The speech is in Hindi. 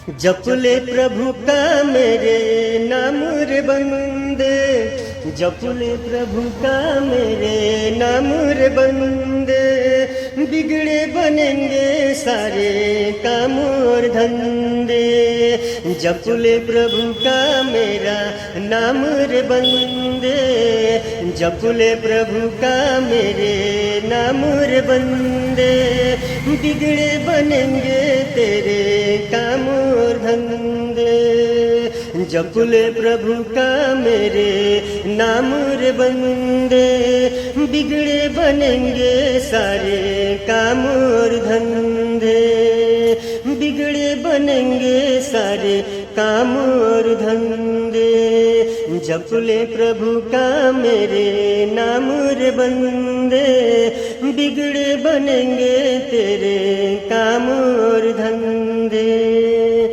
जप ले प्रभु का मेरे नाम रे बंदे, जप ले प्रभु का मेरे नाम रे बंदे, बिगड़े बनेंगे सारे काम और धंधे। जप ले प्रभु का मेरा नाम रे बंदे, जप ले प्रभु का मेरे नाम रे बंदे, बिगड़े बनेंगे तेरे काम और धंधे। जप ले प्रभु का मेरे नाम रे बंदे, बिगड़े बनेंगे सारे काम और धंधे, बिगड़े बनेंगे सारे काम और धंधे। जप ले प्रभु का मेरे नाम रे बंदे, बिगड़े बनेंगे तेरे काम और धंधे।